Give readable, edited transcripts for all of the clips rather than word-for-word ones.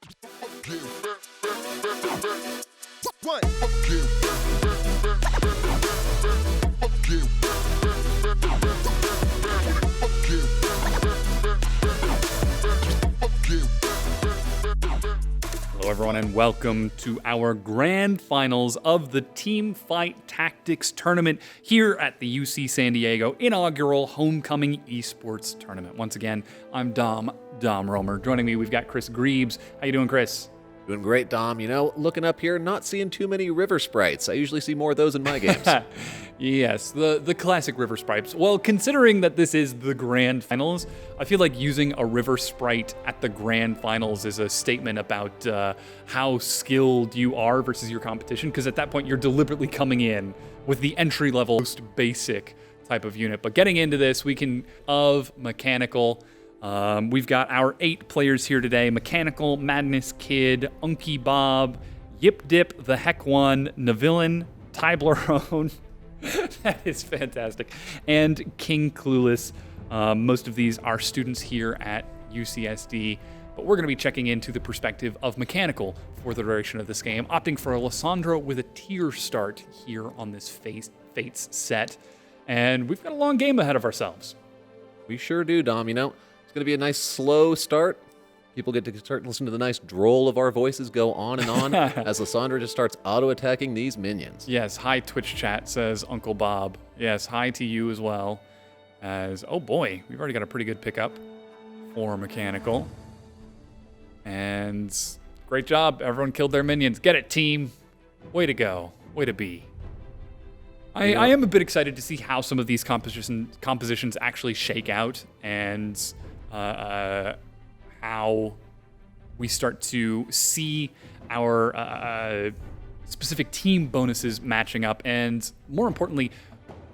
Hello everyone and welcome to our grand finals of the Team Fight Tactics tournament here at the UC San Diego inaugural homecoming esports tournament. Once again, I'm Dom Romer. Joining me, we've got Chris Greaves. How you doing, Chris? Doing great, Dom. You know, looking up here, not seeing too many river sprites. I usually see more of those in my games. Yes, the classic river sprites. Well, considering that this is the grand finals, I feel like using a river sprite at the grand finals is a statement about how skilled you are versus your competition, because at that point you're deliberately coming in with the entry-level, most basic type of unit. But getting into this, we can of Mechanical. We've got our 8 players here today: Mechanical, Madness Kid, Unky Bob, Yip Dip, The Heck One, Navillain, Tyblerone. That is fantastic. And King Clueless. Most of these are students here at UCSD, but we're going to be checking into the perspective of Mechanical for the duration of this game, opting for Alessandro with a tier start here on this Fates set. And we've got a long game ahead of ourselves. We sure do, Dom. You know, it's going to be a nice slow start. People get to start listening to the nice droll of our voices go on and on as Lysandra just starts auto-attacking these minions. Yes, hi Twitch chat, says Uncle Bob. Yes, hi to you as well. As, oh boy, we've already got a pretty good pickup for Mechanical. And great job, everyone killed their minions. Get it, team. Way to go, way to be. I am a bit excited to see how some of these compositions actually shake out, and how we start to see our specific team bonuses matching up, and more importantly,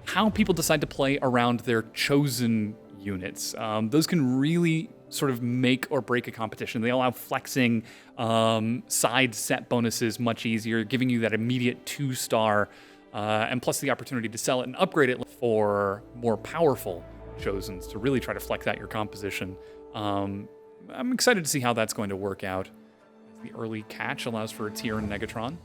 how people decide to play around their chosen units. Those can really sort of make or break a competition. They allow flexing side set bonuses much easier, giving you that immediate 2-star, and plus the opportunity to sell it and upgrade it for more powerful chosens to really try to flex out your composition. I'm excited to see how that's going to work out. The early catch allows for a tier in Negatron.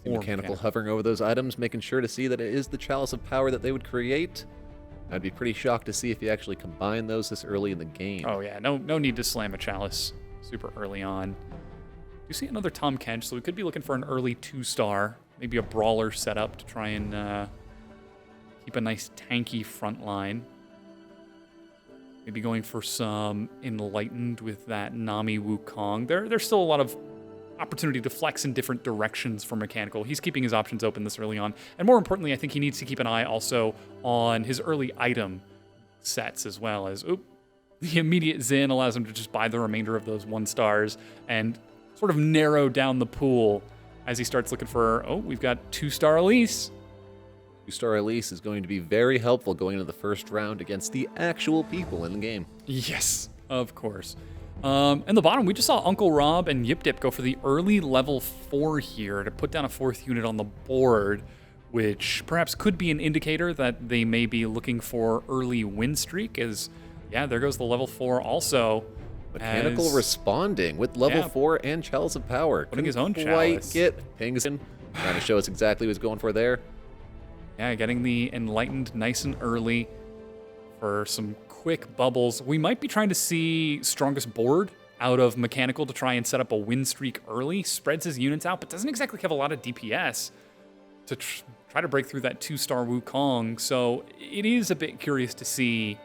Mechanical hovering over those items, making sure to see that it is the Chalice of Power that they would create. I'd be pretty shocked to see if you actually combine those this early in the game. Oh yeah, no need to slam a Chalice super early on. You see another Tom Kench, so we could be looking for an early 2-star, maybe a brawler setup to try and keep a nice tanky front line. Maybe going for some Enlightened with that Nami Wukong. There's still a lot of opportunity to flex in different directions for Mechanical. He's keeping his options open this early on. And more importantly, I think he needs to keep an eye also on his early item sets as well, as the immediate Zin allows him to just buy the remainder of those 1-stars and sort of narrow down the pool as he starts looking for, we've got 2-star Elise. 2-star Elise is going to be very helpful going into the first round against the actual people in the game. Yes, of course. In the bottom, we just saw Uncle Rob and Yip Dip go for the early level 4 here to put down a 4th unit on the board, which perhaps could be an indicator that they may be looking for early win streak, as, yeah, there goes the level 4 also. Mechanical responding with level 4 and Chalice of Power. Putting his own Chalice. Chalice. Get pings in, trying to show us exactly what he's going for there. Yeah, getting the Enlightened nice and early for some quick bubbles. We might be trying to see strongest board out of Mechanical to try and set up a win streak early. Spreads his units out, but doesn't exactly have a lot of DPS to try to break through that 2-star Wukong. So it is a bit curious to see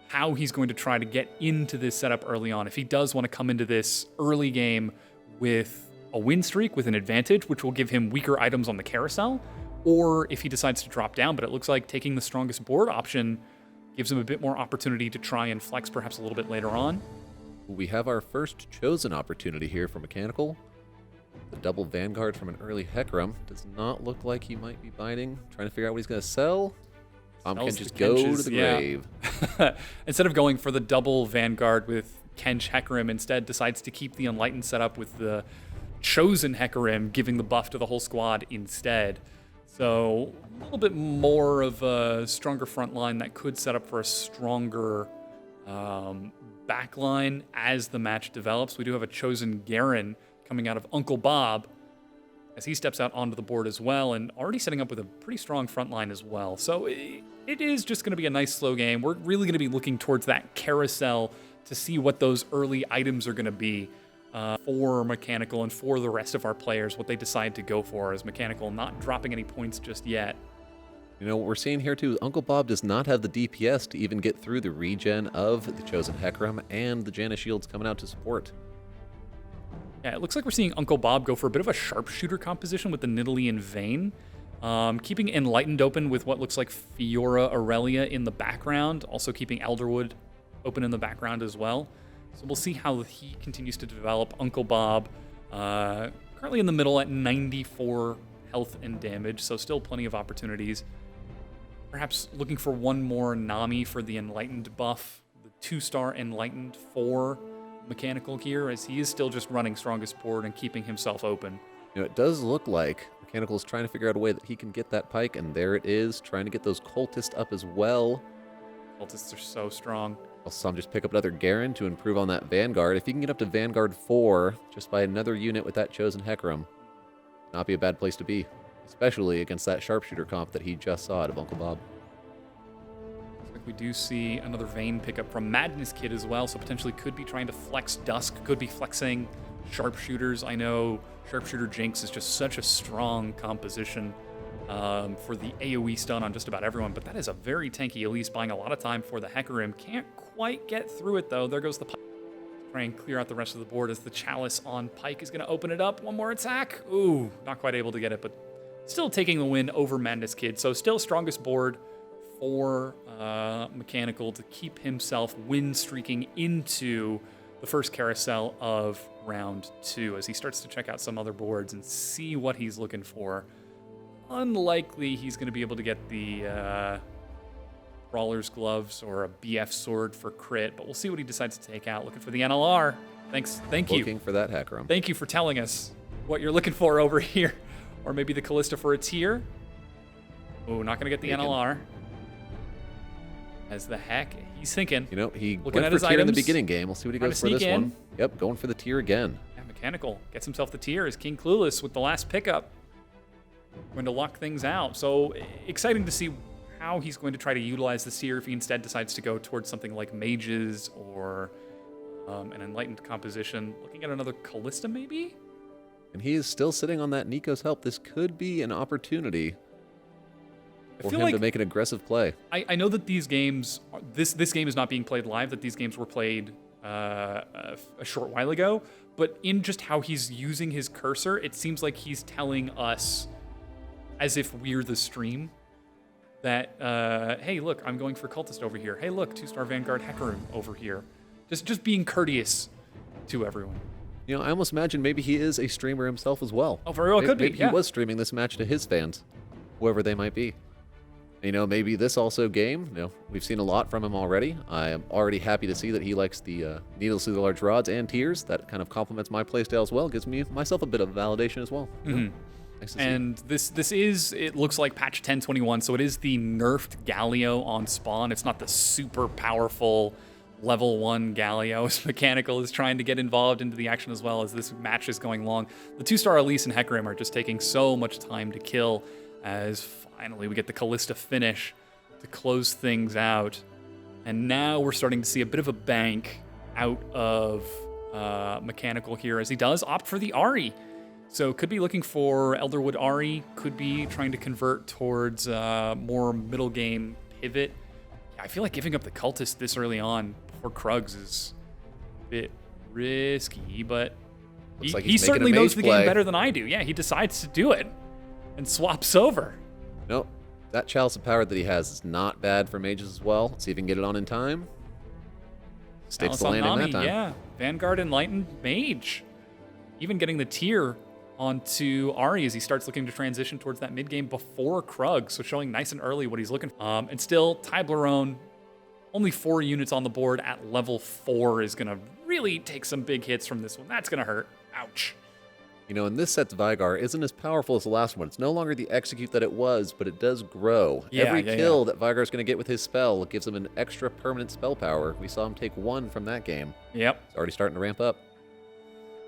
how he's going to try to get into this setup early on. If he does want to come into this early game with a win streak with an advantage, which will give him weaker items on the carousel, or if he decides to drop down, but it looks like taking the strongest board option gives him a bit more opportunity to try and flex perhaps a little bit later on. We have our first chosen opportunity here for Mechanical. The double Vanguard from an early Hecarim does not look like he might be biting. Trying to figure out what he's going to sell. Tom can just go to the grave. Instead of going for the double Vanguard with Kench Hecarim, instead decides to keep the Enlightened setup with the chosen Hecarim, giving the buff to the whole squad instead. So a little bit more of a stronger front line that could set up for a stronger backline as the match develops. We do have a chosen Garen coming out of Uncle Bob as he steps out onto the board as well, and already setting up with a pretty strong front line as well. So it is just going to be a nice slow game. We're really going to be looking towards that carousel to see what those early items are going to be for Mechanical and for the rest of our players, what they decide to go for, as Mechanical not dropping any points just yet. You know, what we're seeing here too, Uncle Bob does not have the DPS to even get through the regen of the Chosen Hecarim and the Janna shields coming out to support. Yeah, it looks like we're seeing Uncle Bob go for a bit of a sharpshooter composition with the Nidalean Vein, keeping Enlightened open with what looks like Fiora Aurelia in the background, also keeping Elderwood open in the background as well. So we'll see how he continues to develop. Uncle Bob, currently in the middle at 94 health and damage, so still plenty of opportunities. Perhaps looking for one more Nami for the Enlightened buff, the 2-star Enlightened for Mechanical here, as he is still just running strongest board and keeping himself open. You know, it does look like Mechanical is trying to figure out a way that he can get that pike, and there it is, trying to get those cultists up as well. Cultists are so strong. Also, just pick up another Garen to improve on that Vanguard. If you can get up to Vanguard 4 just by another unit with that Chosen Hecarim, not be a bad place to be, especially against that sharpshooter comp that he just saw out of Uncle Bob. Looks like we do see another Vayne pickup from Madness Kid as well, so potentially could be trying to flex Dusk, could be flexing sharpshooters. I know Sharpshooter Jinx is just such a strong composition for the AoE stun on just about everyone, but that is a very tanky Elise, buying a lot of time for the Hecarim. Can't quite get through it though. There goes the Pike. Try and clear out the rest of the board as the Chalice on Pike is going to open it up. One more attack. Ooh, not quite able to get it, but still taking the win over Madness Kid. So still strongest board for Mechanical to keep himself win streaking into the first carousel of round 2 as he starts to check out some other boards and see what he's looking for. Unlikely he's going to be able to get the Brawler's Gloves or a BF Sword for crit, but we'll see what he decides to take out. Looking for the NLR. Thank you. Looking for that Hecarim. Thank you for telling us what you're looking for over here. Or maybe the Callista for a tier. Oh, not going to get the NLR. As the heck, he's thinking. You know, he looking went at for his tier in the items, beginning game. We'll see what he goes for sneak this in. one. Yep, going for the tier again. Yeah, Mechanical gets himself the tier as King Clueless with the last pickup. Going to lock things out. So exciting to see how he's going to try to utilize this here if he instead decides to go towards something like Mages or an Enlightened composition. Looking at another Callista maybe? And he is still sitting on that Nico's help. This could be an opportunity for him to make an aggressive play. I know that these games, this game is not being played live, that these games were played a short while ago, but in just how he's using his cursor, it seems like he's telling us, as if we're the stream, that, hey, look, I'm going for Cultist over here. Hey, look, 2-star Vanguard Hecarim over here. Just being courteous to everyone. You know, I almost imagine maybe he is a streamer himself as well. Oh, very well could be, maybe yeah. he was streaming this match to his fans, whoever they might be. You know, maybe this also game, you know, we've seen a lot from him already. I am already happy to see that he likes the needles through the large rods and tiers. That kind of complements my playstyle as well. Gives me myself a bit of validation as well. Mm-hmm. Nice to and see. this is, it looks like patch 1021, so it is the nerfed Galio on spawn. It's not the super powerful level 1 Galio, as Mechanical is trying to get involved into the action as well as this match is going long. The 2-star Elise and Hecarim are just taking so much time to kill as finally we get the Callista finish to close things out. And now we're starting to see a bit of a bank out of Mechanical here as he does opt for the Ahri. So could be looking for Elderwood Ahri, could be trying to convert towards more middle game pivot. I feel like giving up the Cultist this early on before Krugs is a bit risky, but he certainly knows the game better than I do. Yeah, he decides to do it and swaps over. Nope. That Chalice of Power that he has is not bad for mages as well. Let's see if he can get it on in time. Sticks the landing that time. Yeah, Vanguard Enlightened Mage. Even getting the tier onto Ahri as he starts looking to transition towards that mid game before Krug, so showing nice and early what he's looking for. And still, Tyblerone, only 4 units on the board at level 4 is going to really take some big hits from this one. That's going to hurt. Ouch. You know, and this set's Vigar isn't as powerful as the last one. It's no longer the execute that it was, but it does grow. Every kill that Vigar's going to get with his spell gives him an extra permanent spell power. We saw him take 1 from that game. Yep. It's already starting to ramp up.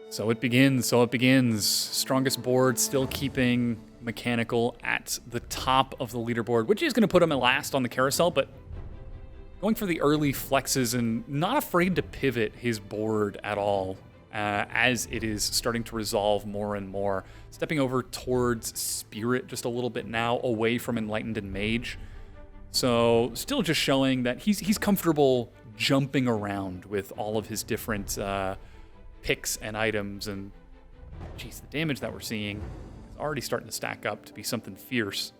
So it begins. So it begins. Strongest board still keeping Mechanical at the top of the leaderboard, which is going to put him at last on the carousel, but going for the early flexes and not afraid to pivot his board at all. As it is starting to resolve more and more. Stepping over towards Spirit just a little bit now, away from Enlightened and Mage. So still just showing that he's comfortable jumping around with all of his different picks and items. And geez, the damage that we're seeing is already starting to stack up to be something fierce.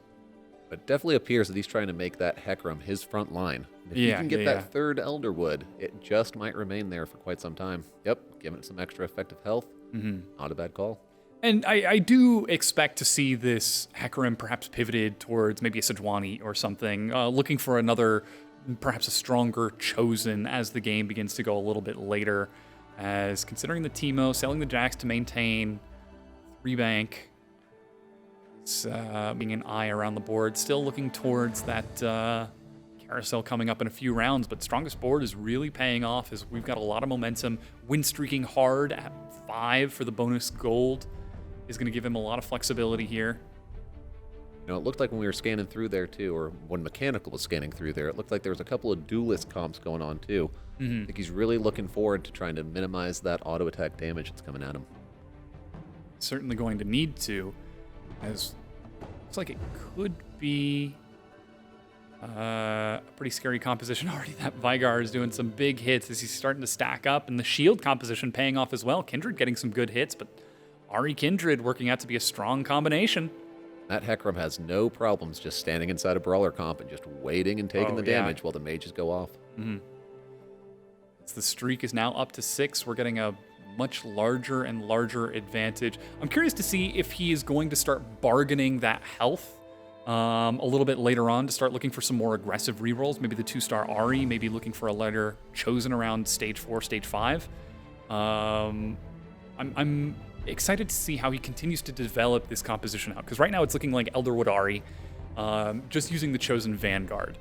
It definitely appears that he's trying to make that Hecarim his front line. If you can get that third Elderwood, it just might remain there for quite some time. Yep, giving it some extra effective health. Not a bad call. And I do expect to see this Hecarim perhaps pivoted towards maybe a Sejuani or something, looking for another, perhaps a stronger Chosen as the game begins to go a little bit later. As considering the Teemo, selling the Jax to maintain 3 bank. It's being an eye around the board, still looking towards that carousel coming up in a few rounds, but strongest board is really paying off as we've got a lot of momentum. Win streaking hard at 5 for the bonus gold is going to give him a lot of flexibility here. You know, it looked like when we were scanning through there too, or when Mechanical was scanning through there, it looked like there was a couple of duelist comps going on too. I think he's really looking forward to trying to minimize that auto attack damage that's coming at him. Certainly going to need to, as looks like it could be a pretty scary composition already. That Vigar is doing some big hits as he's starting to stack up, and the shield composition paying off as well. Kindred getting some good hits, but Ahri Kindred working out to be a strong combination. That Hecarim has no problems just standing inside a brawler comp and just waiting and taking the damage while the mages go off. As the streak is now up to 6, we're getting a much larger and larger advantage. I'm curious to see if he is going to start bargaining that health a little bit later on to start looking for some more aggressive rerolls. Maybe the 2-star Ahri, maybe looking for a lighter Chosen around stage 4, stage 5. I'm excited to see how he continues to develop this composition out, because right now it's looking like Elderwood Ahri, just using the Chosen Vanguard.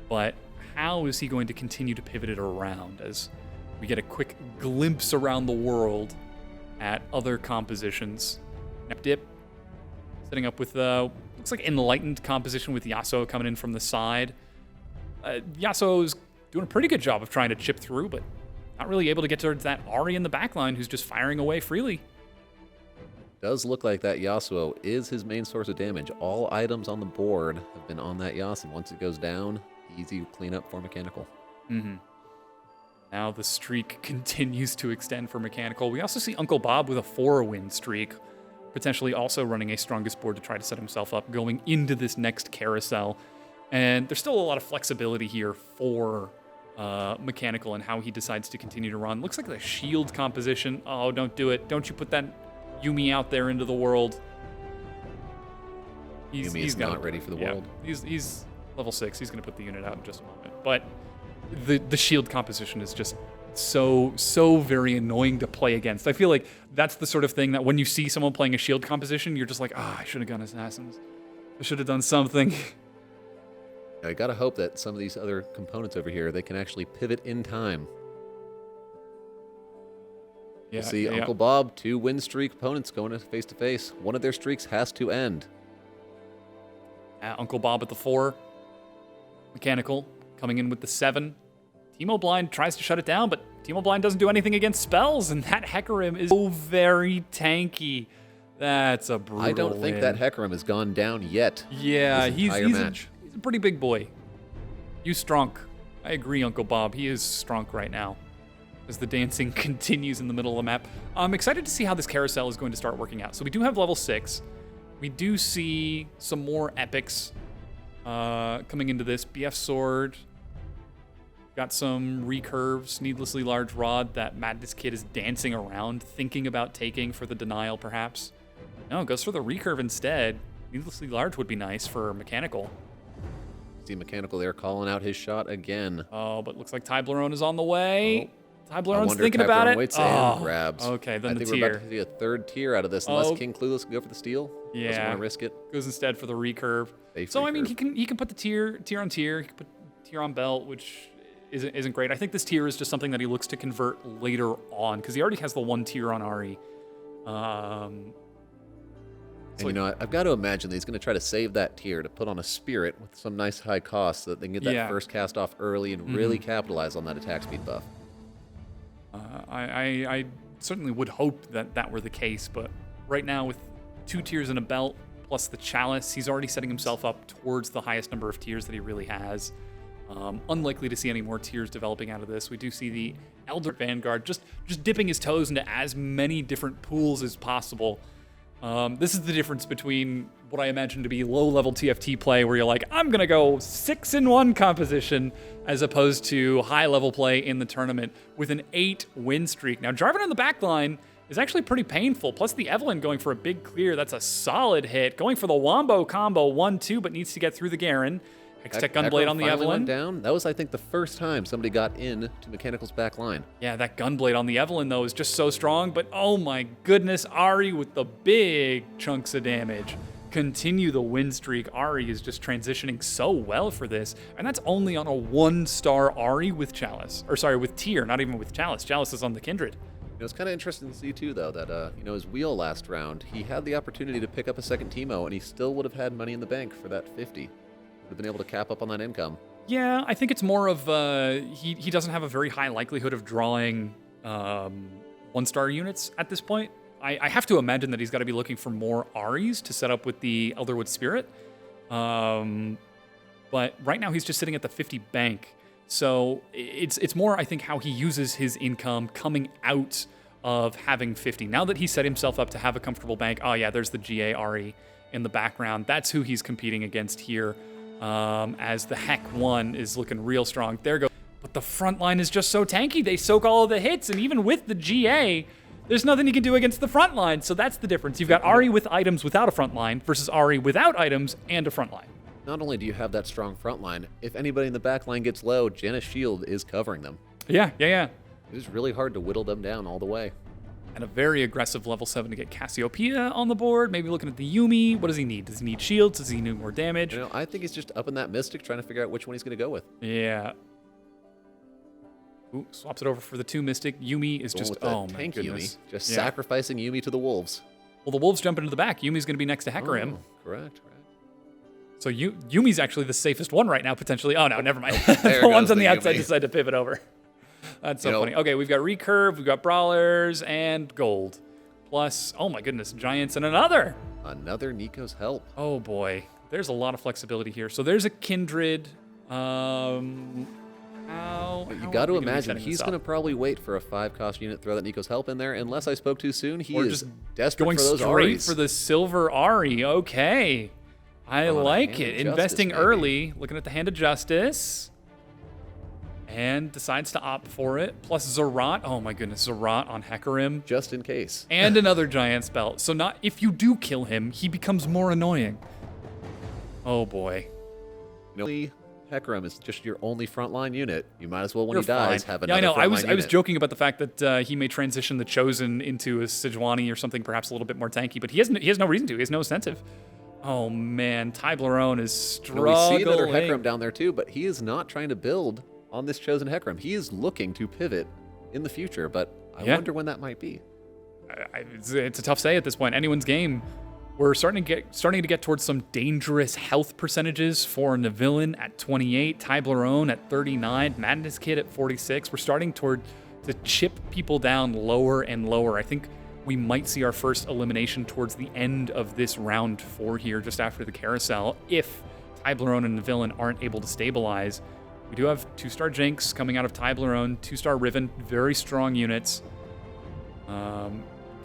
But how is he going to continue to pivot it around as we get a quick glimpse around the world at other compositions? Dip setting up with looks like Enlightened composition with Yasuo coming in from the side. Yasuo's doing a pretty good job of trying to chip through, but not really able to get towards that Ahri in the backline who's just firing away freely. Does look like that Yasuo is his main source of damage. All items on the board have been on that Yasuo. Once it goes down, easy cleanup for Mechanical. Now the streak continues to extend for Mechanical. We also see Uncle Bob with a 4-win streak, potentially also running a strongest board to try to set himself up going into this next carousel. And there's still a lot of flexibility here for Mechanical and how he decides to continue to run. Looks like the shield composition. Oh, don't do it. Don't you put that Yuumi out there into the world. Yuumi is not ready for the world. He's level 6. He's going to put the unit out in just a moment. But the shield composition is just so very annoying to play against. I feel like that's the sort of thing that when you see someone playing a shield composition, you're just like, I should have gone Assassins. I should have done something. I gotta hope that some of these other components over here, they can actually pivot in time. We'll see Uncle Bob, 2-win streak opponents going face to face. One of their streaks has to end. Uncle Bob at the 4. Mechanical coming in with the 7. Teemo Blind tries to shut it down, but Teemo Blind doesn't do anything against spells, and that Hecarim is so very tanky. That's a brutal I don't think that Hecarim has gone down yet. Yeah, he's a pretty big boy. You strong. I agree, Uncle Bob. He is strong right now as the dancing continues in the middle of the map. I'm excited to see how this carousel is going to start working out. So we do have level 6. We do see some more epics coming into this. BF Sword. Got some recurves, needlessly large rod that Madness Kid is dancing around, thinking about taking for the denial, perhaps. No, goes for the recurve instead. Needlessly large would be nice for Mechanical. See Mechanical there calling out his shot again. Oh, but looks like Tyblerone is on the way. Tybleron's thinking about it. Waits and grabs. Okay, then I the think tier. we're about to see a third tier out of this, unless King Clueless can go for the steal. Yeah. Doesn't want to risk it. Goes instead for the recurve. Safe So I mean, recurve. he can put the tier on tier. He can put tier on belt, which isn't great. I think this tier is just something that he looks to convert later on because he already has the 1 tier on Ari. And you know, I've got to imagine that he's going to try to save that tier to put on a spirit with some nice high cost so that they can get that first cast off early and really capitalize on that attack speed buff. I certainly would hope that that were the case, but right now with 2 tiers and a belt plus the chalice, he's already setting himself up towards the highest number of tiers that he really has. Unlikely to see any more tiers developing out of this. We do see the Elder Vanguard just dipping his toes into as many different pools as possible. This is the difference between what I imagine to be low-level TFT play, where you're like, I'm going to go 6-in-1 composition, as opposed to high-level play in the tournament with an 8-win streak. Now, Jarvan on the back line is actually pretty painful, plus the Evelyn going for a big clear. That's a solid hit. Going for the Wombo combo 1-2, but needs to get through the Garen. Hextech Gunblade on the Evelyn. Went down. That was, I think, the first time somebody got in to Mechanical's back line. Yeah, that Gunblade on the Evelyn, though, is just so strong. But, oh my goodness, Ari with the big chunks of damage. Continue the win streak. Ari is just transitioning so well for this. And that's only on a 1-star Ari with Chalice. Or, sorry, with Tier, not even with Chalice. Chalice is on the Kindred. You know, it's kind of interesting to see, too, though, that, you know, his wheel last round, he had the opportunity to pick up a second Teemo, and he still would have had money in the bank for that 50. Would have been able to cap up on that income. Yeah, I think it's more of he doesn't have a very high likelihood of drawing 1-star units at this point. I have to imagine that he's got to be looking for more Aries to set up with the Elderwood Spirit. But right now he's just sitting at the 50 bank. So it's more, I think, how he uses his income coming out of having 50. Now that he set himself up to have a comfortable bank, oh yeah, there's the GA Ari in the background. That's who he's competing against here. As the Heck 1 is looking real strong. There goes. But the front line is just so tanky. They soak all of the hits, and even with the GA, there's nothing you can do against the front line. So that's the difference. You've got Ari with items without a front line versus Ari without items and a front line. Not only do you have that strong front line, if anybody in the back line gets low, Janna's shield is covering them. Yeah. It is really hard to whittle them down all the way. And a very aggressive level 7 to get Cassiopeia on the board. Maybe looking at the Yuumi. What does he need? Does he need shields? Does he need more damage? You know, I think he's just up in that Mystic trying to figure out which one he's going to go with. Yeah. Ooh, swaps it over for the 2 Mystic. Yuumi is just, oh my tank goodness. Yuumi, just sacrificing Yuumi to the wolves. Well, the wolves jump into the back. Yuumi's going to be next to Hecarim. Oh, correct. So Yumi's actually the safest one right now, potentially. Oh, no, never mind. There The ones on goes the the outside Yuumi. decide to pivot over. That's so funny. Okay, we've got Recurve, we've got Brawlers, and Gold. Plus, oh my goodness, Giants and another. Another Nico's help. Oh boy, there's a lot of flexibility here. So there's a Kindred. You got to imagine he's going to to probably wait for a 5-cost unit, throw that Nico's help in there. Unless I spoke too soon, he Or is just desperate going for those straight Aries. for the Silver Ari. Okay. I On a like Hand it. of Investing Justice, maybe. early, looking at the Hand of Justice. And decides to opt for it. Plus Zerat. Oh my goodness, Zerat on Hecarim. Just in case. And another giant spell. So not if you do kill him, he becomes more annoying. Oh boy. You know, Hecarim is just your only frontline unit. You might as well, when You're he dies, fine. have Yeah, another I know. frontline I was unit. joking about the fact that he may transition the Chosen into a Sejuani or something perhaps a little bit more tanky, but he has no reason to. He has no incentive. Oh man, Tyblerone is You know, we see another struggling. Hecarim down there too, but he is not trying to build on this Chosen Hecarim. He is looking to pivot in the future, but I wonder when that might be. It's a tough say at this point. Anyone's game. We're starting to get towards some dangerous health percentages for Navillin at 28, Tyblerone at 39, Madness Kid at 46. We're starting to chip people down lower and lower. I think we might see our first elimination towards the end of this round 4 here, just after the carousel, if Tyblerone and Navillin aren't able to stabilize. We do have 2-star Jinx coming out of Tyblerone, 2-star Riven, very strong units.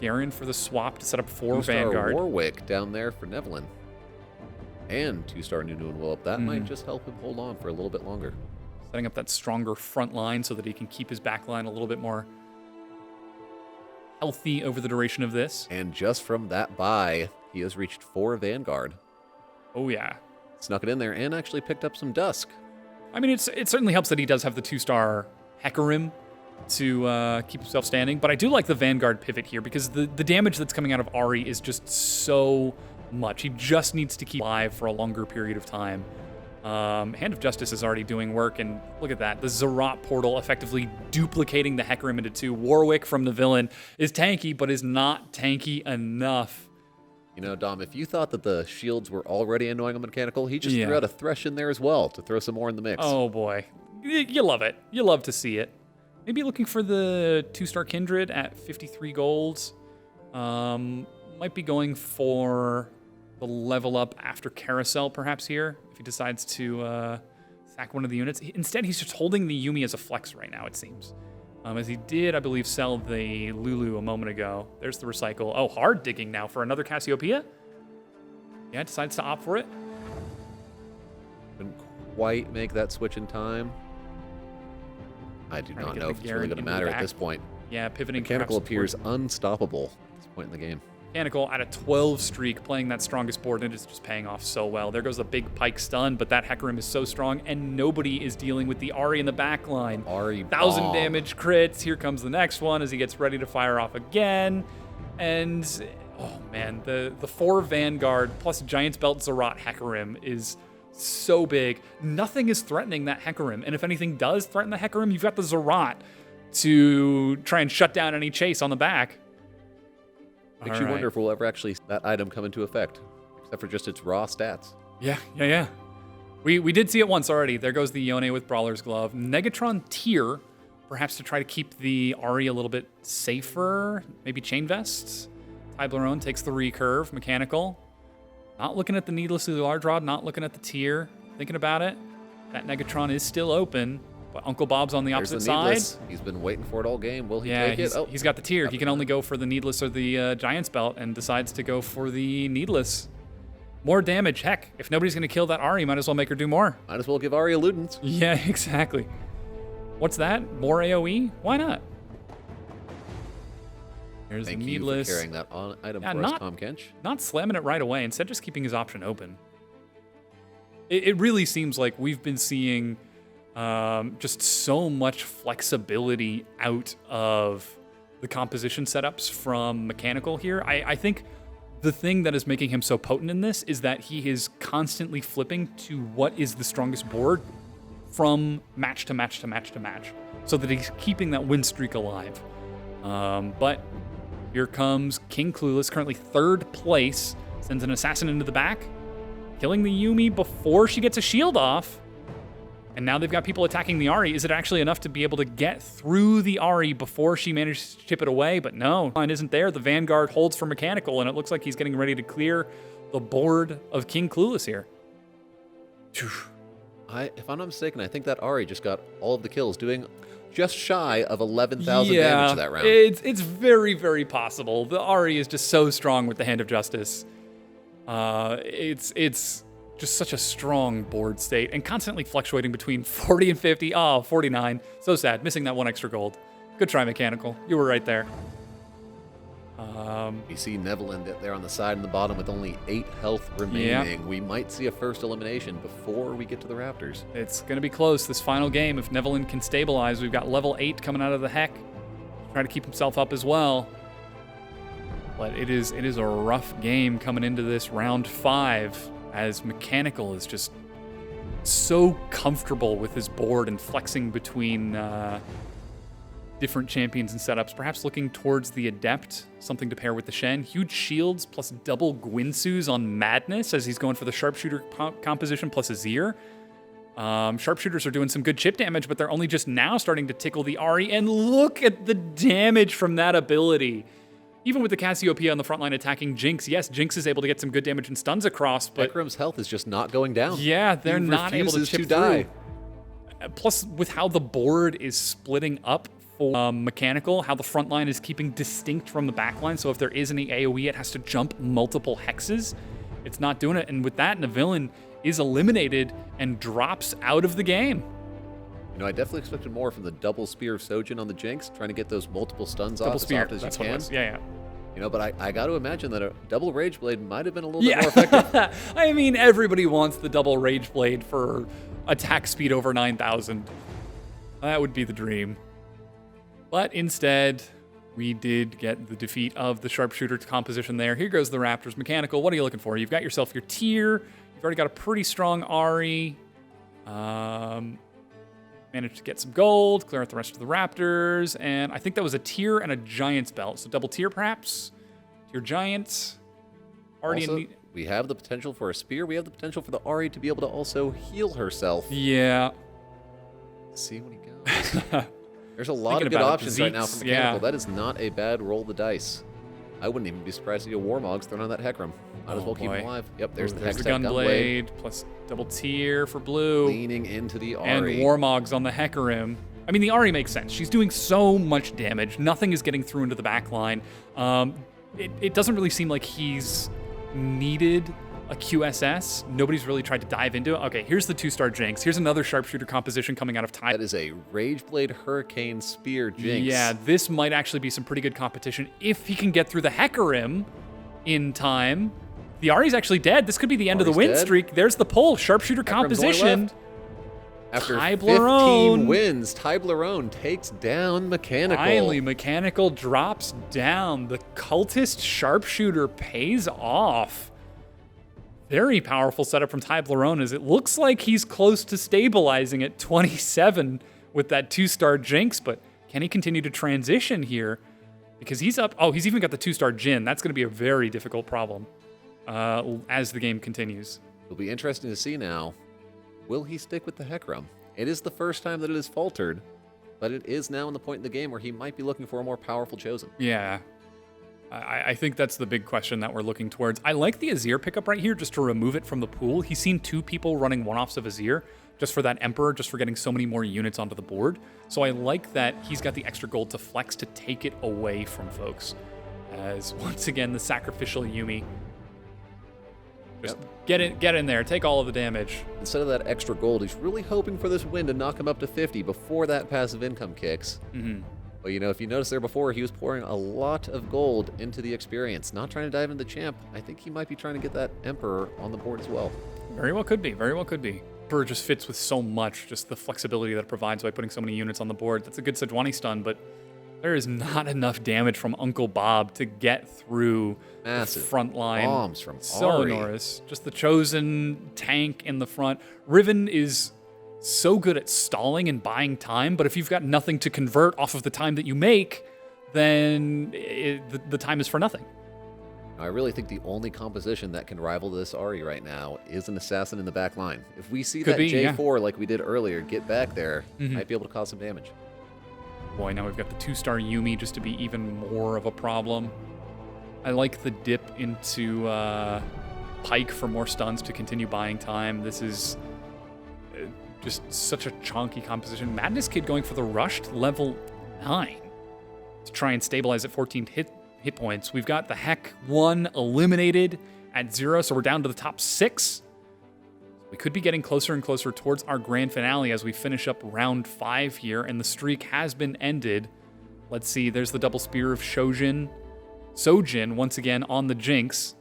Garen for the swap to set up 4 Vanguard. Warwick down there for Nevlin. And 2-star Nunu and Willip. That might just help him hold on for a little bit longer. Setting up that stronger front line so that he can keep his back line a little bit more healthy over the duration of this. And just from that buy, he has reached 4 Vanguard. Oh yeah. Snuck it in there and actually picked up some Dusk. I mean, it certainly helps that he does have the 2-star Hecarim to keep himself standing. But I do like the Vanguard pivot here because the damage that's coming out of Ari is just so much. He just needs to keep alive for a longer period of time. Hand of Justice is already doing work, and look at that. The Zerat portal effectively duplicating the Hecarim into 2. Warwick from the villain is tanky, but is not tanky enough. You know, Dom, if you thought that the shields were already annoying on Mechanical, he just threw out a Thresh in there as well to throw some more in the mix. Oh, boy. You love it. You love to see it. Maybe looking for the 2-star Kindred at 53 golds. Might be going for the level up after Carousel, perhaps, here, if he decides to sack one of the units. Instead, he's just holding the Yuumi as a flex right now, it seems. As he did, I believe, sell the Lulu a moment ago. There's the recycle. Oh, hard digging now for another Cassiopeia. Yeah, decides to opt for it. Couldn't quite make that switch in time. I do not know if it's really going to matter at this point. Yeah, pivoting. Mechanical appears unstoppable at this point in the game. Mechanical at a 12 streak, playing that strongest board, and it's just paying off so well. There goes the big pike stun, but that Hecarim is so strong, and nobody is dealing with the Ari in the back line. Ari 1,000 damage crits. Here comes the next one as he gets ready to fire off again. And, oh man, the 4 Vanguard plus Giant's Belt Zerat Hecarim is so big. Nothing is threatening that Hecarim, and if anything does threaten the Hecarim, you've got the Zerat to try and shut down any chase on the back. Makes you wonder if we'll ever actually see that item come into effect, except for just its raw stats. Yeah. We did see it once already. There goes the Yone with Brawler's Glove. Negatron Tier, perhaps to try to keep the Ari a little bit safer. Maybe Chain Vests. Tyblerone takes the recurve. Mechanical. Not looking at the Needlessly Large Rod, not looking at the Tier. Thinking about it. That Negatron is still open. But Uncle Bob's on the opposite side. He's been waiting for it all game. Will he take it? He's got the Tier. He can only go for the Needless or the Giant's Belt and decides to go for the Needless. More damage. Heck, if nobody's going to kill that Ari, might as well make her do more. Might as well give Ari Eludence. Yeah, exactly. What's that? More AoE? Why not? There's the Needless. Thank you for carrying that item for us, Tom Kench. Not slamming it right away. Instead, just keeping his option open. It really seems like we've been seeing just so much flexibility out of the composition setups from Mechanical here. I think the thing that is making him so potent in this is that he is constantly flipping to what is the strongest board from match to match to match to match, so that he's keeping that win streak alive. But here comes King Clueless, currently 3rd place, sends an assassin into the back, killing the Yuumi before she gets a shield off. And now they've got people attacking the Ari. Is it actually enough to be able to get through the Ari before she manages to chip it away? But no, line isn't there. The Vanguard holds for Mechanical, and it looks like he's getting ready to clear the board of King Clueless here. If I'm not mistaken, I think that Ari just got all of the kills, doing just shy of 11,000 damage that round. It's very, very possible. The Ari is just so strong with the Hand of Justice. It's just such a strong board state and constantly fluctuating between 40 and 50. Oh, 49. So sad. Missing that 1 extra gold. Good try, Mechanical. You were right there. You see Nevelin there on the side and the bottom with only 8 health remaining. Yeah. We might see a first elimination before we get to the Raptors. It's going to be close this final game. If Nevelin can stabilize, we've got level 8 coming out of the Heck. Trying to keep himself up as well. But it is a rough game coming into this round 5. As Mechanical is just so comfortable with his board and flexing between different champions and setups, perhaps looking towards the Adept, something to pair with the Shen. Huge shields plus double Gwinsus on Madness as he's going for the Sharpshooter composition plus Azir. Sharpshooters are doing some good chip damage, but they're only just now starting to tickle the Ari, and look at the damage from that ability. Even with the Cassiopeia on the front line attacking Jinx, yes, Jinx is able to get some good damage and stuns across, but Hecarim's health is just not going down. Yeah, they're not able to chip through. Plus, with how the board is splitting up for Mechanical, how the front line is keeping distinct from the back line, so if there is any AoE, it has to jump multiple hexes. It's not doing it, and with that, Nevelin is eliminated and drops out of the game. You know, I definitely expected more from the double spear of Sojin on the Jinx, trying to get those multiple stuns off as often as you can. Yeah. You know, but I got to imagine that a double Rage Blade might have been a little bit more effective. I mean, everybody wants the double Rage Blade for attack speed over 9,000. That would be the dream. But instead, we did get the defeat of the sharpshooter composition there. Here goes the Raptors Mechanical. What are you looking for? You've got yourself your tier. You've already got a pretty strong Ari. Managed to get some gold, clear out the rest of the Raptors, and I think that was a tier and a Giant's belt. So double tier, perhaps? Tier Giant. Already Also, we have the potential for a spear. We have the potential for the Ari to be able to also heal herself. Yeah. Let's see when he goes. There's a lot of Thinking good about it, options the right now Zeeks, from Mechanical. yeah. That is not a bad roll of the dice. I wouldn't even be surprised to see a Warmog's thrown on that Hecarim. Might as well keep him alive. Yep, there's the There's the Hextech Gunblade, plus double tier for blue. Leaning into the Ari. And Warmogs on the Hecarim. I mean, the Ari makes sense. She's doing so much damage. Nothing is getting through into the back line. It doesn't really seem like he's needed a QSS. Nobody's really tried to dive into it. Okay, here's the 2-star Jinx. Here's another sharpshooter composition coming out of Tide. That is a Rageblade Hurricane Spear Jinx. Yeah, this might actually be some pretty good competition if he can get through the Hecarim in time. The Ari's actually dead. This could be the end of the win dead. streak. There's the pull. Sharpshooter Hecarim's only composition. left. After Tyblerone. 15 wins, Tyblerone takes down Mechanical. Finally, Mechanical drops down. The cultist sharpshooter pays off. Very powerful setup from Tyblerone, as it looks like he's close to stabilizing at 27 with that 2-star Jinx, but can he continue to transition here? Because he's up. Oh, he's even got the 2-star Jin. That's going to be a very difficult problem as the game continues. It'll be interesting to see now. Will he stick with the Hecarim? It is the first time that it has faltered, but it is now in the point in the game where he might be looking for a more powerful chosen. Yeah. I think that's the big question that we're looking towards. I like the Azir pickup right here just to remove it from the pool. He's seen 2 people running one-offs of Azir just for that Emperor, just for getting so many more units onto the board. So I like that he's got the extra gold to flex to take it away from folks. As once again, the sacrificial Yuumi. Just get in there, take all of the damage. Instead of that extra gold, he's really hoping for this win to knock him up to 50 before that passive income kicks. Mm-hmm. But, you know, if you notice there before, he was pouring a lot of gold into the experience. Not trying to dive into the champ. I think he might be trying to get that Emperor on the board as well. Very well could be. Very well could be. Emperor just fits with so much, just the flexibility that it provides by putting so many units on the board. That's a good Sejuani stun, but there is not enough damage from Uncle Bob to get through Massive the front line. bombs from So Ari. Norris. Just the chosen tank in the front. Riven is so good at stalling and buying time, but if you've got nothing to convert off of the time that you make, then the time is for nothing. I really think the only composition that can rival this Ari right now is an assassin in the back line. If we see Could that be, J4 like we did earlier get back there, might be able to cause some damage. Boy, now we've got the 2-star Yuumi just to be even more of a problem. I like the dip into Pike for more stuns to continue buying time. This is just such a chonky composition. Madness Kid going for the rushed level 9 to try and stabilize at 14 hit points. We've got the Heck 1 eliminated at 0, so we're down to the top 6. We could be getting closer and closer towards our grand finale as we finish up round 5 here, and the streak has been ended. Let's see, there's the double spear of Sojin once again on the Jinx.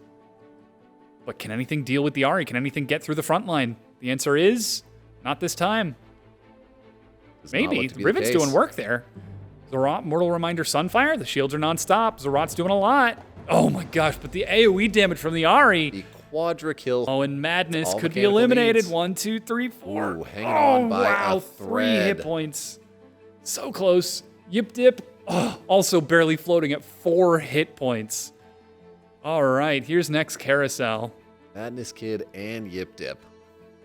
But can anything deal with the Ari? Can anything get through the front line? The answer is not this time. Maybe. Riven's doing work there. Zerat, Mortal Reminder, Sunfire. The shields are non-stop. Zerat's doing a lot. Oh my gosh, but the AoE damage from the Ari. The quadra kill. Oh, and Madness could be Mechanical eliminated. needs. 1, 2, 3, 4. Ooh, hanging on by wow, a 3 hit thread. points. So close. Yip Dip. Oh, also barely floating at 4 hit points. All right, here's next carousel. Madness Kid and Yip Dip.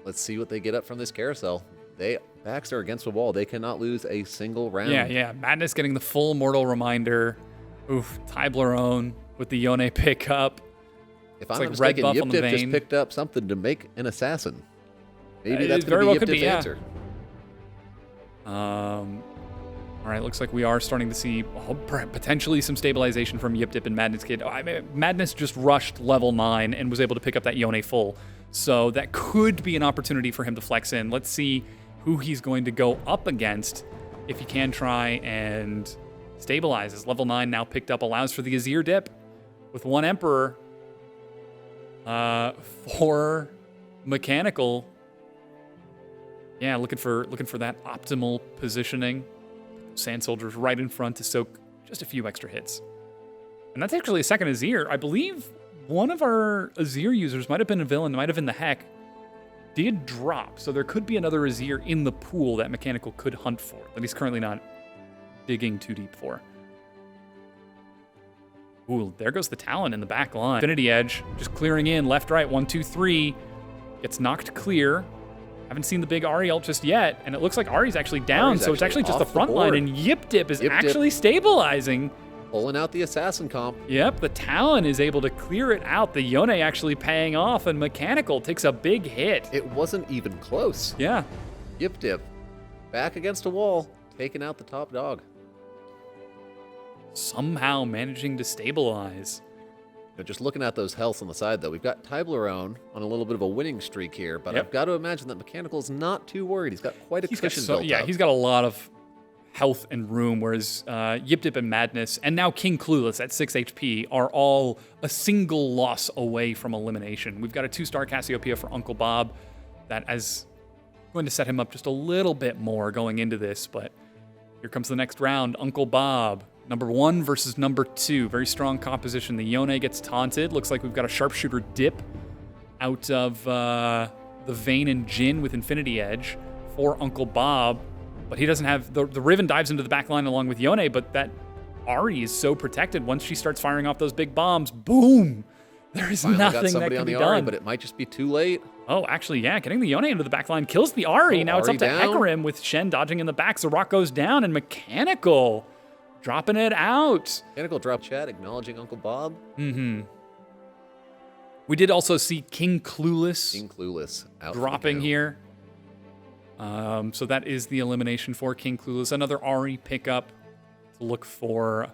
Let's see what they get up from this carousel. Backs are against the wall. They cannot lose a single round. Yeah. Madness getting the full Mortal Reminder. Oof, Tyblerone with the Yone pickup. If I'm like not red mistaken, buff Yip on the Dip just vein. picked up something to make an assassin. Maybe that's very going well to could be Yip be, Dip's yeah. answer. All right, looks like we are starting to see potentially some stabilization from Yip Dip and Madness Kid. Madness just rushed level 9 and was able to pick up that Yone full. So that could be an opportunity for him to flex in. Let's see who he's going to go up against if he can try and stabilize. His level 9 now picked up allows for the Azir dip with 1 Emperor. 4 Mechanical. Yeah, looking for that optimal positioning. Sand Soldiers right in front to soak just a few extra hits. And that's actually a second Azir. I believe one of our Azir users might have been a villain, might have been the Heck, did drop. So there could be another Azir in the pool that Mechanical could hunt for, that he's currently not digging too deep for. Ooh, there goes the Talon in the back line. Infinity Edge, just clearing in, left, right, 1, 2, 3. Gets knocked clear. Haven't seen the big Ahri ult just yet, and it looks like Ahri's actually down, so it's actually just the front line, and Yip Dip is actually stabilizing. Pulling out the assassin comp. Yep, the Talon is able to clear it out. The Yone actually paying off, and Mechanical takes a big hit. It wasn't even close. Yeah. Yip Dip, back against a wall, taking out the top dog. Somehow managing to stabilize. Just looking at those healths on the side, though, we've got Tyblerone on a little bit of a winning streak here, but I've got to imagine that Mechanical's not too worried. He's got quite a cushion built up. Yeah, he's got a lot of health and room, whereas Yip Dip and Madness, and now King Clueless at 6 HP, are all a single loss away from elimination. We've got a 2-star Cassiopeia for Uncle Bob that is going to set him up just a little bit more going into this, but here comes the next round. Uncle Bob, number 1 versus number 2. Very strong composition. The Yone gets taunted. Looks like we've got a sharpshooter dip out of the Vayne and Jhin with Infinity Edge for Uncle Bob. But he doesn't have... The Riven dives into the back line along with Yone, but that Ahri is so protected. Once she starts firing off those big bombs, boom! There is nothing that can be done. But it might just be too late. Oh, actually, yeah. Getting the Yone into the back line kills the Ahri. Now it's up to Hecarim with Shen dodging in the back. Zarok goes down, and Mechanical dropping it out. Mechanical drop chat, acknowledging Uncle Bob. Mm-hmm. We did also see King Clueless. King Clueless out dropping here. So that is the elimination for King Clueless. Another Ahri pickup to look for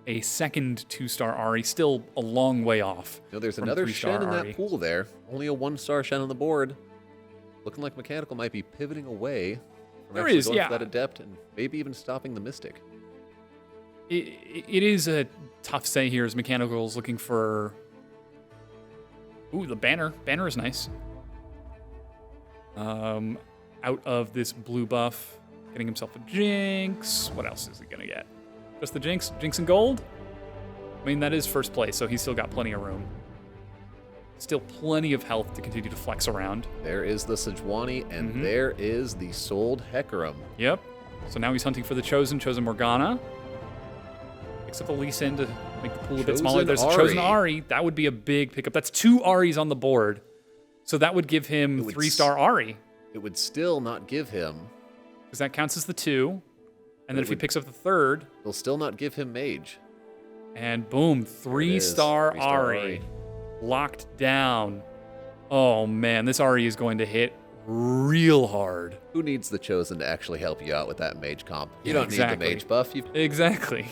a second 2-star Ahri. Still a long way off. There's another Shen in that pool there. Only a 1-star Shen on the board. Looking like Mechanical might be pivoting away from going for that Adept and maybe even stopping the Mystic. It is a tough say here as Mechanical's looking for... Ooh, the banner. Banner is nice. Out of this blue buff, getting himself a Jinx. What else is he going to get? Just the Jinx? Jinx and gold? I mean, that is first place, so he's still got plenty of room. Still plenty of health to continue to flex around. There is the Sejuani, and there is the sold Hecarim. Yep. So now he's hunting for the Chosen Morgana. Picks up the Lee Sin to make the pool a bit smaller. There's a Chosen Ahri. That would be a big pickup. That's 2 Ahris on the board. So that would give him 3-star Ahri. It would still not give him... Because that counts as the 2. And then if he picks up the 3rd... It'll still not give him Mage. And boom, 3-star Ahri. Locked down. Oh man, this Ahri is going to hit real hard. Who needs the Chosen to actually help you out with that Mage comp? You don't need the Mage buff. Exactly.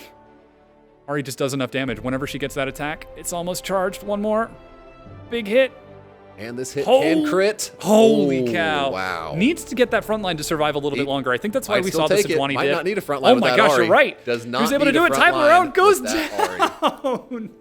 Ahri just does enough damage. Whenever she gets that attack, it's almost charged. One more. Big hit. And this hit can crit. Holy cow. Wow. Needs to get that front line to survive a little bit longer. I think that's why we saw the Sejuani dip. Might not need a front line with that Oh my gosh, Ahri. you're right. Does not He was able to do it. Tyblerone goes down.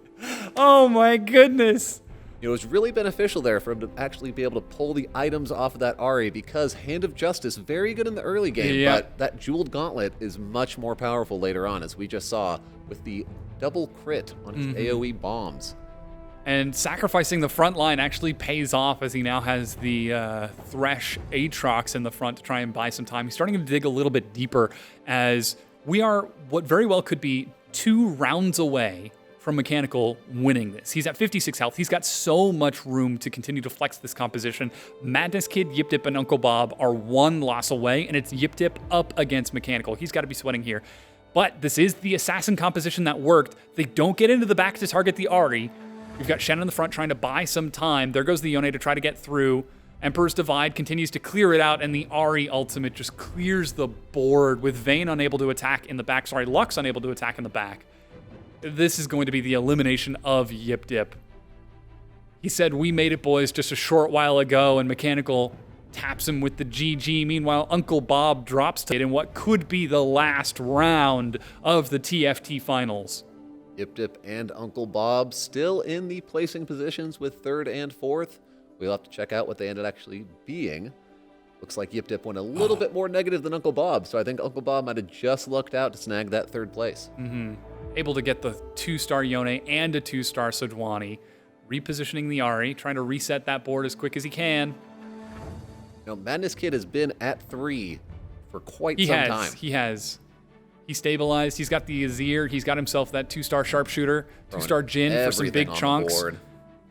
Oh my goodness. It was really beneficial there for him to actually be able to pull the items off of that Ahri because Hand of Justice, very good in the early game, but that Jeweled Gauntlet is much more powerful later on, as we just saw with the double crit on his AoE bombs. And sacrificing the front line actually pays off as he now has the Thresh Aatrox in the front to try and buy some time. He's starting to dig a little bit deeper as we are what very well could be 2 rounds away from Mechanical winning this. He's at 56 health. He's got so much room to continue to flex this composition. Madness Kid, Yip Dip, and Uncle Bob are 1 loss away, and it's Yip Dip up against Mechanical. He's got to be sweating here. But this is the assassin composition that worked. They don't get into the back to target the Ahri. We've got Shen in the front trying to buy some time. There goes the Yone to try to get through. Emperor's Divide continues to clear it out, and the Ahri ultimate just clears the board with Vayne unable to attack in the back. Sorry, Lux unable to attack in the back. This is going to be the elimination of Yip Dip. He said, "We made it, boys," just a short while ago, and Mechanical taps him with the GG. Meanwhile, Uncle Bob drops to it in what could be the last round of the TFT Finals. Yip Dip and Uncle Bob still in the placing positions with 3rd and 4th. We'll have to check out what they ended up actually being. Looks like Yip Dip went a little bit more negative than Uncle Bob, so I think Uncle Bob might have just lucked out to snag that 3rd place. Able to get the 2-star Yone and a 2-star Sejuani, repositioning the Ahri, trying to reset that board as quick as he can. Madness Kid has been at 3 for quite some time. He has. He stabilized. He's got the Azir. He's got himself that 2-star Sharpshooter, 2-star Jhin for some big chunks.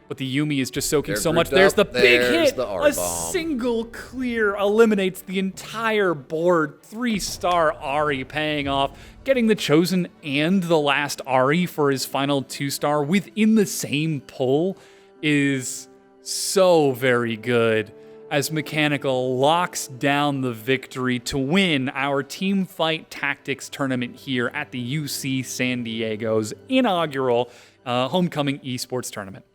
But the Yuumi is just soaking so much. There's the big hit. A single clear eliminates the entire board. 3-star Ahri paying off. Getting the Chosen and the last Ahri for his final 2-star within the same pull is so very good. As Mechanical locks down the victory to win our Team Fight Tactics tournament here at the UC San Diego's inaugural Homecoming Esports tournament.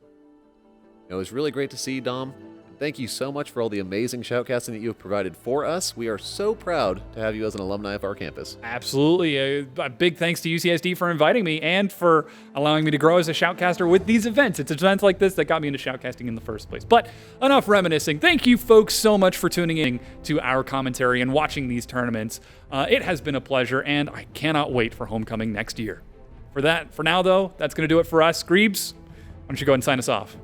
It was really great to see, Dom. Thank you so much for all the amazing shoutcasting that you have provided for us. We are so proud to have you as an alumni of our campus. Absolutely. A big thanks to UCSD for inviting me and for allowing me to grow as a shoutcaster with these events. It's events like this that got me into shoutcasting in the first place. But enough reminiscing. Thank you folks so much for tuning in to our commentary and watching these tournaments. It has been a pleasure, and I cannot wait for Homecoming next year. For now, though, that's going to do it for us. Greebs, why don't you go ahead and sign us off?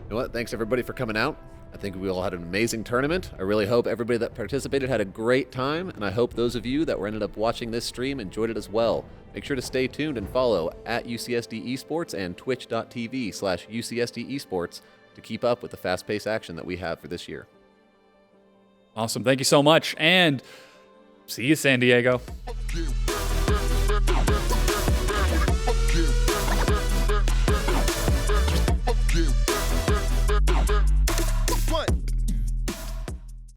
You know what? Thanks, everybody, for coming out. I think we all had an amazing tournament. I really hope everybody that participated had a great time, and I hope those of you that were ended up watching this stream enjoyed it as well. Make sure to stay tuned and follow at UCSD Esports and twitch.tv/UCSD Esports to keep up with the fast-paced action that we have for this year. Awesome. Thank you so much, and see you, San Diego.